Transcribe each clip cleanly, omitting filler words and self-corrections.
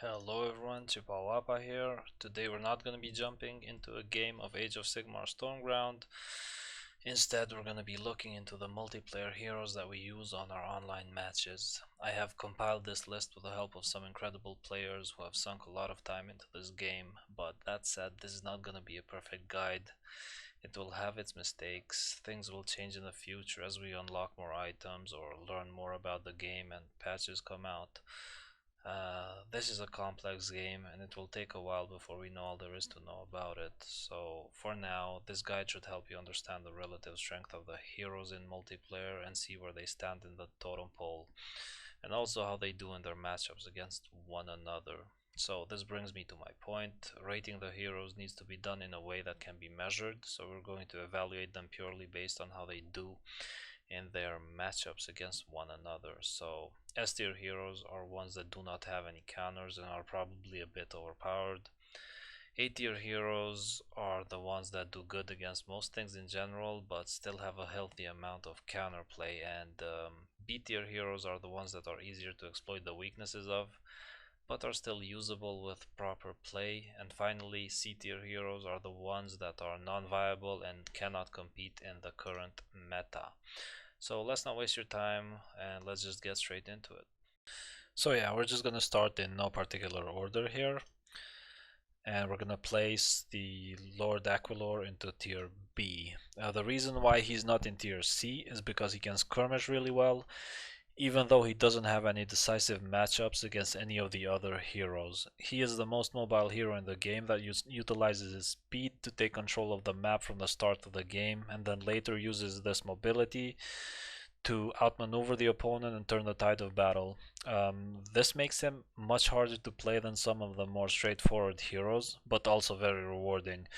Hello everyone, Chipawapa here. Today we're not going to be jumping into a game of Age of Sigmar Stormground. Instead, we're going to be looking into the multiplayer heroes that we use on our online matches. I have compiled this list with the help of some incredible players who have sunk a lot of time into this game, but that said, this is not going to be a perfect guide. It will have its mistakes, things will change in the future as we unlock more items or learn more about the game and patches come out. This is a complex game and it will take a while before we know all there is to know about it. So for now, this guide should help you understand the relative strength of the heroes in multiplayer and see where they stand in the totem pole, and also how they do in their matchups against one another. So this brings me to my point. Rating the heroes needs to be done in a way that can be measured, so we're going to evaluate them purely based on how they do in their matchups against one another. So S tier heroes are ones that do not have any counters and are probably a bit overpowered. A tier heroes are the ones that do good against most things in general but still have a healthy amount of counterplay, and B tier heroes are the ones that are easier to exploit the weaknesses of but are still usable with proper play. And finally, C tier heroes are the ones that are non-viable and cannot compete in the current meta. So let's not waste your time and let's just get straight into it. So yeah, we're just gonna start in no particular order here, and we're gonna place the Lord Aquilor into tier B. The reason why he's not in tier C is because he can skirmish really well, even though he doesn't have any decisive matchups against any of the other heroes. He is the most mobile hero in the game that utilizes his speed to take control of the map from the start of the game, and then later uses this mobility to outmaneuver the opponent and turn the tide of battle. This makes him much harder to play than some of the more straightforward heroes, but also very rewarding.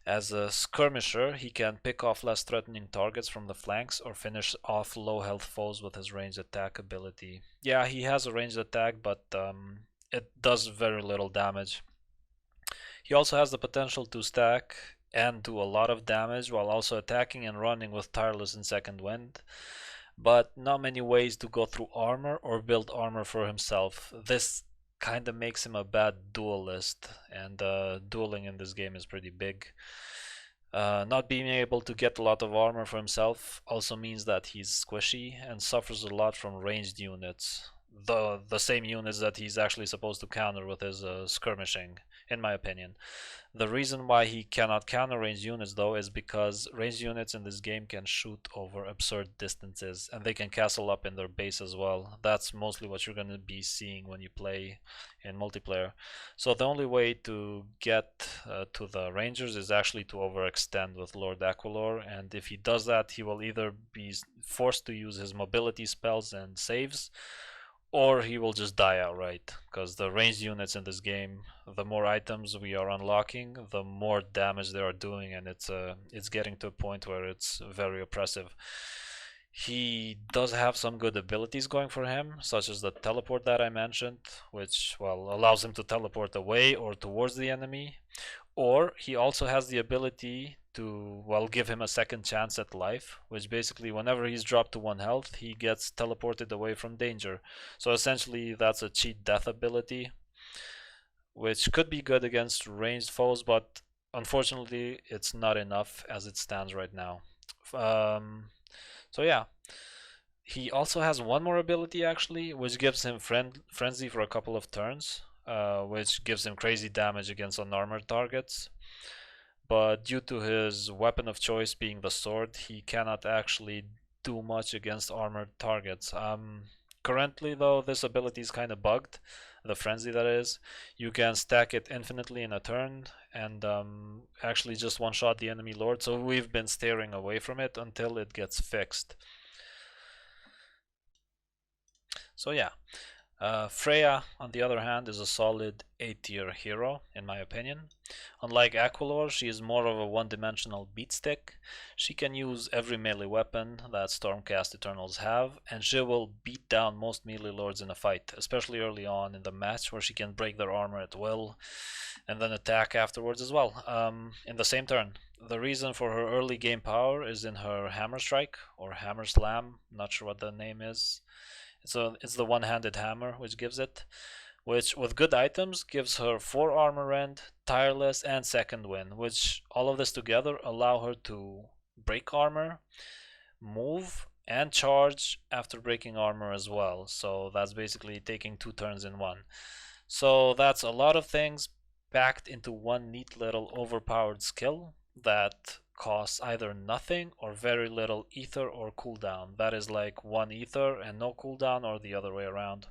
As a skirmisher, he can pick off less threatening targets from the flanks or finish off low health foes with his ranged attack ability. Yeah, he has a ranged attack, but it does very little damage. He also has the potential to stack and do a lot of damage while also attacking and running with Tireless and Second Wind, but not many ways to go through armor or build armor for himself. This kind of makes him a bad duelist, and dueling in this game is pretty big. Not being able to get a lot of armor for himself also means that he's squishy and suffers a lot from ranged units. The same units that he's actually supposed to counter with his skirmishing, in my opinion. The reason why he cannot counter ranged units though is because ranged units in this game can shoot over absurd distances, and they can castle up in their base as well. That's mostly what you're going to be seeing when you play in multiplayer. So the only way to get to the rangers is actually to overextend with Lord Aquilor, and if he does that, he will either be forced to use his mobility spells and saves, or he will just die outright, because the ranged units in this game, the more items we are unlocking, the more damage they are doing, and it's getting to a point where it's very oppressive. He does have some good abilities going for him, such as the teleport that I mentioned, which, well, allows him to teleport away or towards the enemy. Or he also has the ability to, well, give him a second chance at life, which basically whenever he's dropped to 1 health, he gets teleported away from danger. So essentially that's a cheat death ability, which could be good against ranged foes, but unfortunately it's not enough as it stands right now. So yeah, he also has one more ability actually, which gives him frenzy for a couple of turns, which gives him crazy damage against unarmored targets. But due to his weapon of choice being the sword, he cannot actually do much against armored targets. Currently though, this ability is kind of bugged, the frenzy that is. You can stack it infinitely in a turn and actually just one-shot the enemy lord, so we've been steering away from it until it gets fixed. So yeah, Freya, on the other hand, is a solid A-tier hero, in my opinion. Unlike Aquilor, she is more of a one-dimensional beatstick. She can use every melee weapon that Stormcast Eternals have, and she will beat down most melee lords in a fight, especially early on in the match, where she can break their armor at will, and then attack afterwards as well, in the same turn. The reason for her early game power is in her Hammer Strike, or Hammer Slam, not sure what the name is. So it's the one-handed hammer which gives it, which with good items gives her 4 armor rend, tireless, and second wind, which all of this together allow her to break armor, move, and charge after breaking armor as well. So that's basically taking 2 turns in one. So that's a lot of things packed into one neat little overpowered skill that costs either nothing or very little ether or cooldown. That is like 1 ether and no cooldown, or the other way around.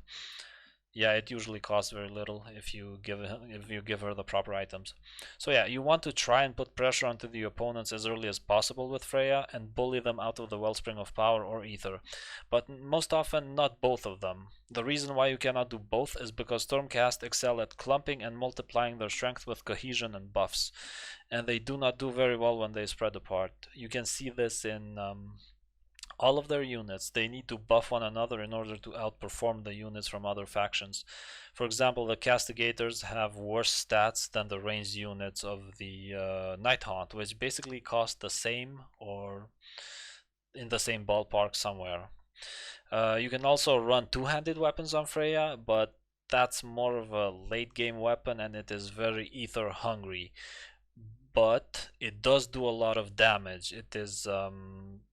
Yeah, it usually costs very little if you give her the proper items. So yeah, you want to try and put pressure onto the opponents as early as possible with Freya and bully them out of the Wellspring of Power or Ether, but most often not both of them. The reason why you cannot do both is because Stormcast excel at clumping and multiplying their strength with cohesion and buffs, and they do not do very well when they spread apart. You can see this in all of their units. They need to buff one another in order to outperform the units from other factions. For example, the Castigators have worse stats than the ranged units of the Nighthaunt, which basically cost the same or in the same ballpark somewhere. You can also run two-handed weapons on Freya, but that's more of a late game weapon and it is very ether hungry. But it does do a lot of damage. It is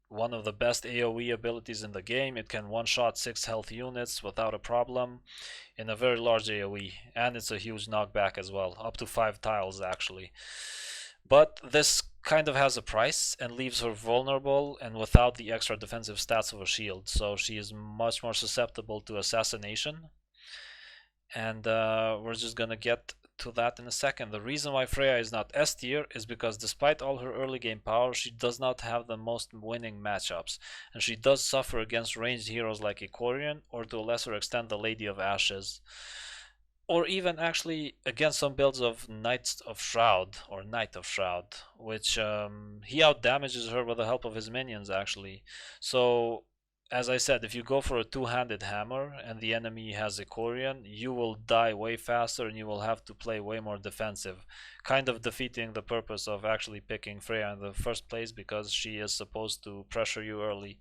one of the best AoE abilities in the game. It can one-shot 6 health units without a problem in a very large AoE, and it's a huge knockback as well, up to 5 tiles actually. But this kind of has a price and leaves her vulnerable and without the extra defensive stats of a shield, so she is much more susceptible to assassination. And we're just gonna get to that in a second. The reason why Freya is not S tier is because despite all her early game power, she does not have the most winning matchups, and she does suffer against ranged heroes like Icorian, or to a lesser extent the Lady of Ashes, or even actually against some builds of Knight of Shroud, which he outdamages her with the help of his minions actually. So as I said, if you go for a two-handed hammer and the enemy has Icorian, you will die way faster and you will have to play way more defensive, kind of defeating the purpose of actually picking Freya in the first place, because she is supposed to pressure you early.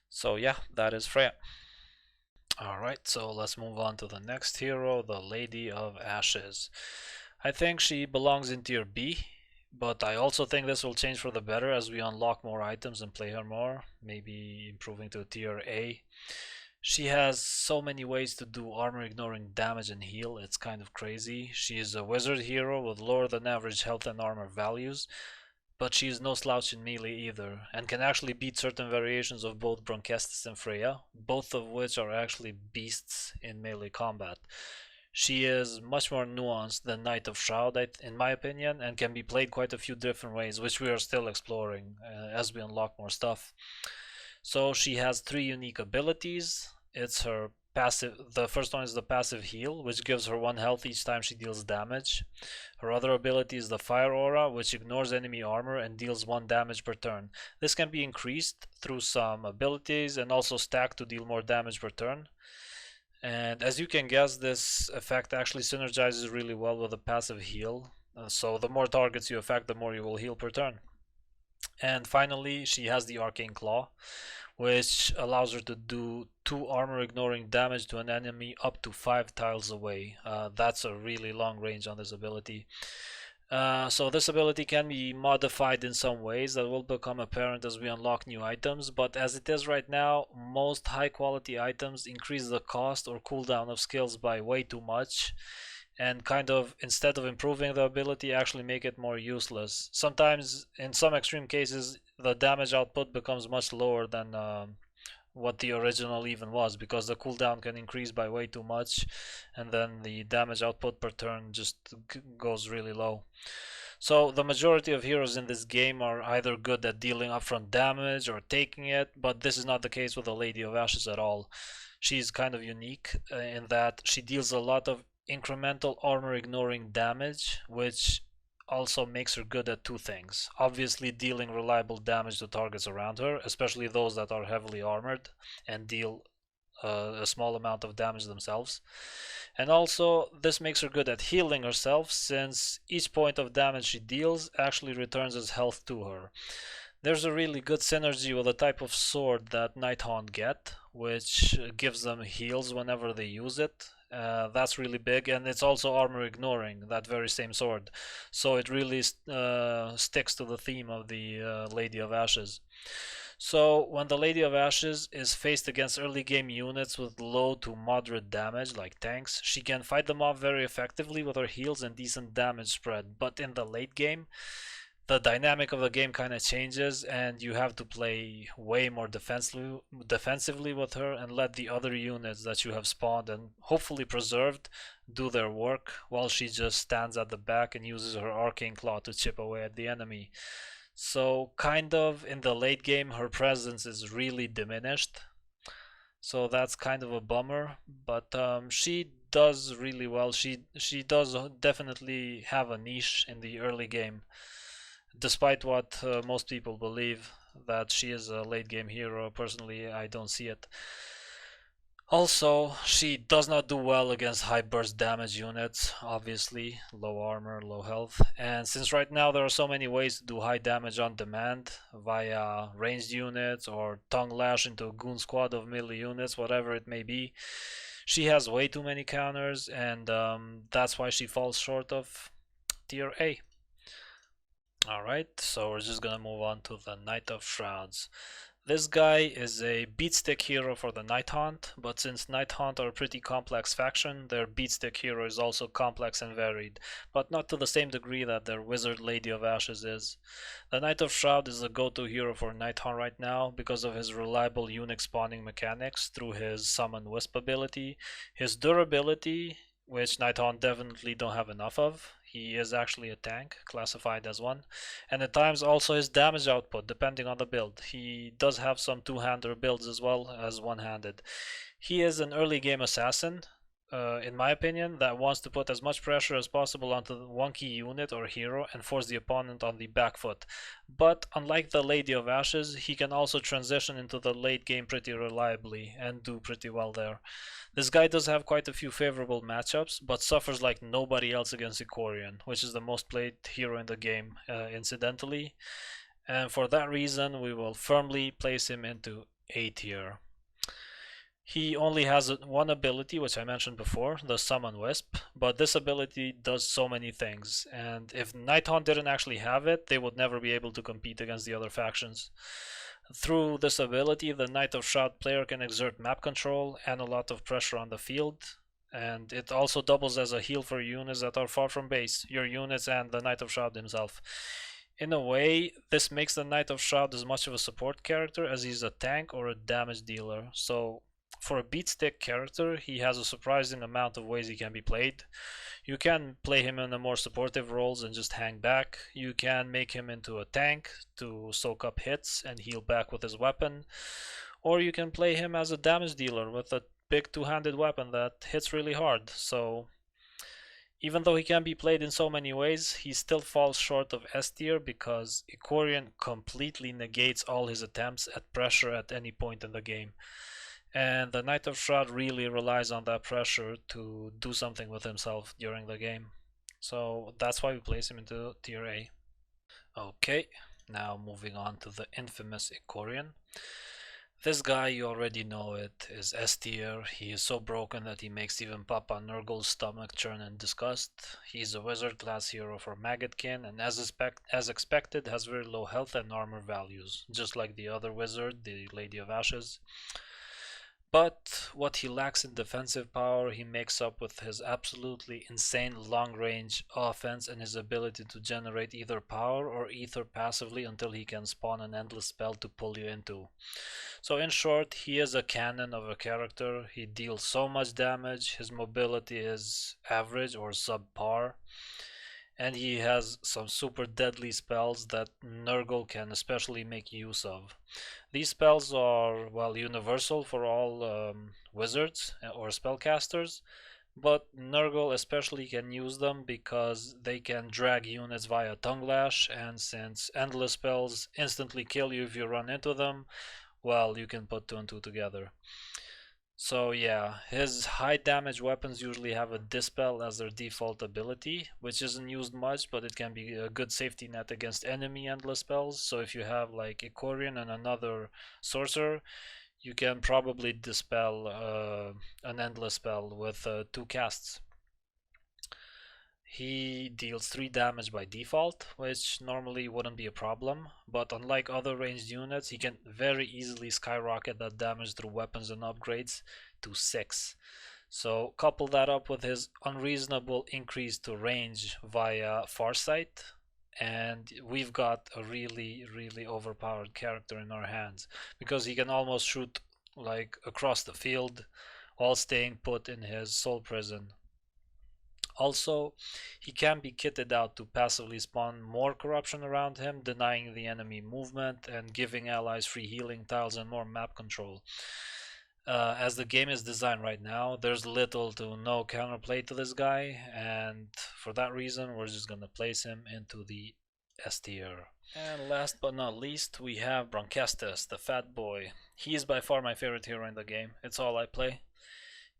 So yeah, that is Freya. Alright, so let's move on to the next hero, the Lady of Ashes. I think she belongs in tier B, but I also think this will change for the better as we unlock more items and play her more, maybe improving to tier A. She has so many ways to do armor ignoring damage and heal, it's kind of crazy. She is a wizard hero with lower than average health and armor values, but she is no slouch in melee either, and can actually beat certain variations of both Bronchestis and Freya, both of which are actually beasts in melee combat. She is much more nuanced than Knight of Shroud, in my opinion, and can be played quite a few different ways, which we are still exploring as we unlock more stuff. So she has 3 unique abilities. It's her passive. The first one is the passive heal, which gives her 1 health each time she deals damage. Her other ability is the Fire Aura, which ignores enemy armor and deals 1 damage per turn. This can be increased through some abilities and also stacked to deal more damage per turn. And as you can guess, this effect actually synergizes really well with the passive heal. So the more targets you affect, the more you will heal per turn. And finally, she has the Arcane Claw, which allows her to do 2 armor ignoring damage to an enemy up to 5 tiles away. That's a really long range on this ability. So this ability can be modified in some ways that will become apparent as we unlock new items, but as it is right now, most high quality items increase the cost or cooldown of skills by way too much, and kind of, instead of improving the ability, actually make it more useless. Sometimes, in some extreme cases, the damage output becomes much lower than what the original even was, because the cooldown can increase by way too much, and then the damage output per turn just goes really low. So the majority of heroes in this game are either good at dealing upfront damage or taking it, but this is not the case with the Lady of Ashes at all. She's kind of unique in that she deals a lot of incremental armor ignoring damage, which also makes her good at 2 things. Obviously dealing reliable damage to targets around her, especially those that are heavily armored and deal a small amount of damage themselves. And also this makes her good at healing herself, since each point of damage she deals actually returns as health to her. There's a really good synergy with the type of sword that Nighthaunt get, which gives them heals whenever they use it. That's really big, and it's also armor ignoring, that very same sword. So it really sticks to the theme of the Lady of Ashes. So when the Lady of Ashes is faced against early game units with low to moderate damage, like tanks, she can fight them off very effectively with her heals and decent damage spread. But in the late game, the dynamic of the game kind of changes, and you have to play way more defensively with her and let the other units that you have spawned and hopefully preserved do their work, while she just stands at the back and uses her arcane claw to chip away at the enemy. So kind of in the late game her presence is really diminished, so that's kind of a bummer, but she does really well. She does definitely have a niche in the early game, despite what most people believe that she is a late game hero. Personally, I don't see it. Also, she does not do well against high burst damage units, obviously, low armor, low health. And since right now there are so many ways to do high damage on demand via ranged units or tongue lash into a goon squad of melee units, whatever it may be, she has way too many counters, and that's why she falls short of tier A. Alright, so we're just gonna move on to the Knight of Shrouds. This guy is a beatstick hero for the Night Haunt, but since Night Haunt are a pretty complex faction, their beatstick hero is also complex and varied, but not to the same degree that their Wizard Lady of Ashes is. The Knight of Shroud is the go-to hero for Night Haunt right now because of his reliable unique spawning mechanics through his Summon Wisp ability, his durability, which Night Haunt definitely don't have enough of. He is actually a tank, classified as one, and at times also his damage output, depending on the build. He does have some two-hander builds as well as one-handed. He is an early game assassin, in my opinion, that wants to put as much pressure as possible onto one key unit or hero and force the opponent on the back foot. But unlike the Lady of Ashes, he can also transition into the late game pretty reliably and do pretty well there. This guy does have quite a few favorable matchups, but suffers like nobody else against Icorian, which is the most played hero in the game, incidentally. And for that reason, we will firmly place him into A tier. He only has one ability, which I mentioned before, the Summon Wisp, but this ability does so many things, and if Nighthaunt didn't actually have it, they would never be able to compete against the other factions. Through this ability, the Knight of Shroud player can exert map control and a lot of pressure on the field, and it also doubles as a heal for units that are far from base, your units and the Knight of Shroud himself. In a way, this makes the Knight of Shroud as much of a support character as he's a tank or a damage dealer, so for a beatstick character, he has a surprising amount of ways he can be played. You can play him in a more supportive roles and just hang back. You can make him into a tank to soak up hits and heal back with his weapon. Or you can play him as a damage dealer with a big two-handed weapon that hits really hard. So even though he can be played in so many ways, he still falls short of S tier because Icorian completely negates all his attempts at pressure at any point in the game. And the Knight of Shroud really relies on that pressure to do something with himself during the game. So that's why we place him into tier A. Okay, now moving on to the infamous Icorian. This guy, you already know it, is S tier. He is so broken that he makes even Papa Nurgle's stomach churn in disgust. He's a wizard class hero for Maggotkin, and as expected has very low health and armor values, just like the other wizard, the Lady of Ashes. But what he lacks in defensive power, he makes up with his absolutely insane long-range offense and his ability to generate either power or ether passively until he can spawn an endless spell to pull you into. So in short, he is a cannon of a character. He deals so much damage, his mobility is average or subpar, and he has some super deadly spells that Nurgle can especially make use of. These spells are, well, universal for all wizards or spellcasters, but Nurgle especially can use them because they can drag units via Tongue Lash, and since endless spells instantly kill you if you run into them, well, you can put two and two together. So yeah, his high damage weapons usually have a Dispel as their default ability, which isn't used much, but it can be a good safety net against enemy endless spells. So if you have like Icorian and another sorcerer, you can probably dispel an endless spell with 2 casts. He deals 3 damage by default, which normally wouldn't be a problem, but unlike other ranged units, he can very easily skyrocket that damage through weapons and upgrades to 6. So couple that up with his unreasonable increase to range via Farsight, and we've got a really overpowered character in our hands, because he can almost shoot like across the field while staying put in his soul prison. Also, he can be kitted out to passively spawn more corruption around him, denying the enemy movement and giving allies free healing tiles and more map control. As the game is designed right now, there's little to no counterplay to this guy, and for that reason, we're just gonna place him into the S tier. And last but not least, we have Bronchestus, the fat boy. He is by far my favorite hero in the game. It's all I play.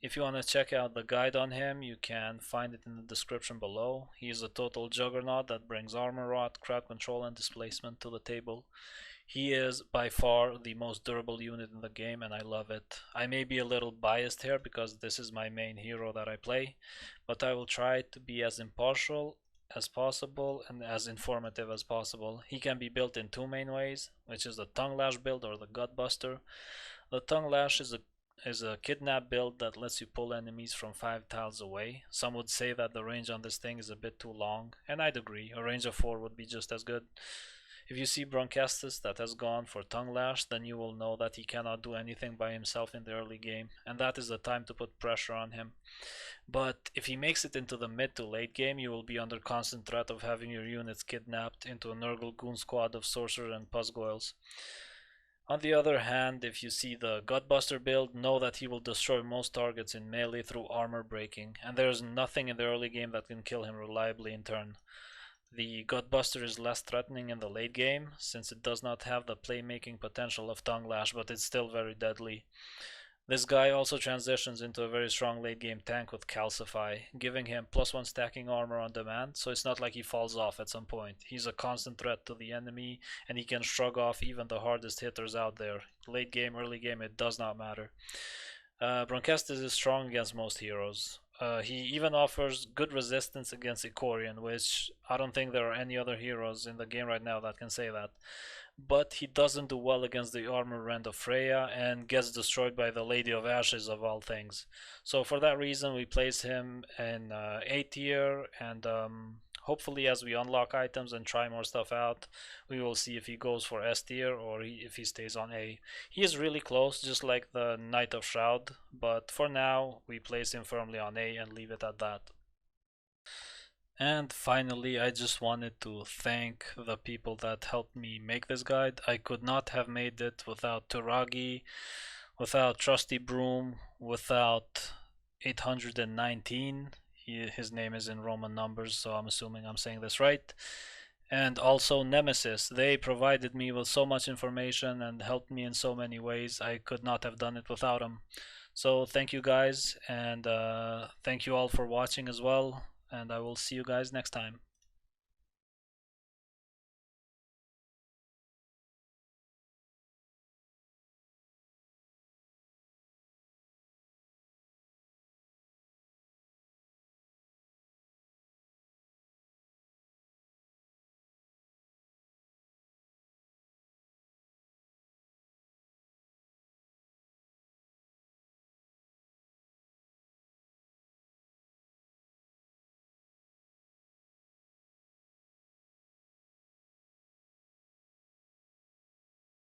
If you want to check out the guide on him, you can find it in the description below. He is a total juggernaut that brings armor rot, crowd control, and displacement to the table. He is by far the most durable unit in the game, and I love it. I may be a little biased here because this is my main hero that I play, but I will try to be as impartial as possible and as informative as possible. He can be built in 2 main ways, which is the Tongue Lash build or the Gutbuster. The Tongue Lash is a kidnap build that lets you pull enemies from 5 tiles away. Some would say that the range on this thing is a bit too long, and I'd agree. A range of 4 would be just as good. If you see Bronchestus that has gone for Tongue Lash, then you will know that he cannot do anything by himself in the early game, and that is the time to put pressure on him. But if he makes it into the mid to late game, you will be under constant threat of having your units kidnapped into a Nurgle Goon squad of Sorcerer and Puzzgoyles. On the other hand, if you see the Gutbuster build, know that he will destroy most targets in melee through armor breaking, and there is nothing in the early game that can kill him reliably in turn. The Gutbuster is less threatening in the late game, since it does not have the playmaking potential of Tongue Lash, but it's still very deadly. This guy also transitions into a very strong late game tank with Calcify, giving him +1 stacking armor on demand, so it's not like he falls off at some point. He's a constant threat to the enemy, and he can shrug off even the hardest hitters out there. Late game, early game, it does not matter. Bronchestus is strong against most heroes. He even offers good resistance against Icorian, which I don't think there are any other heroes in the game right now that can say that. But he doesn't do well against the armor rend of Freya and gets destroyed by the Lady of Ashes of all things. So for that reason we place him in A tier, and hopefully as we unlock items and try more stuff out, we will see if he goes for S tier or if he stays on A. He is really close, just like the Knight of Shroud, but for now we place him firmly on A and leave it at that. And finally, I just wanted to thank the people that helped me make this guide. I could not have made it without Turagi, without Trusty Broom, without 819. His name is in Roman numbers, so I'm assuming I'm saying this right. And also Nemesis. They provided me with so much information and helped me in so many ways. I could not have done it without them. So thank you guys, and thank you all for watching as well, and I will see you guys next time.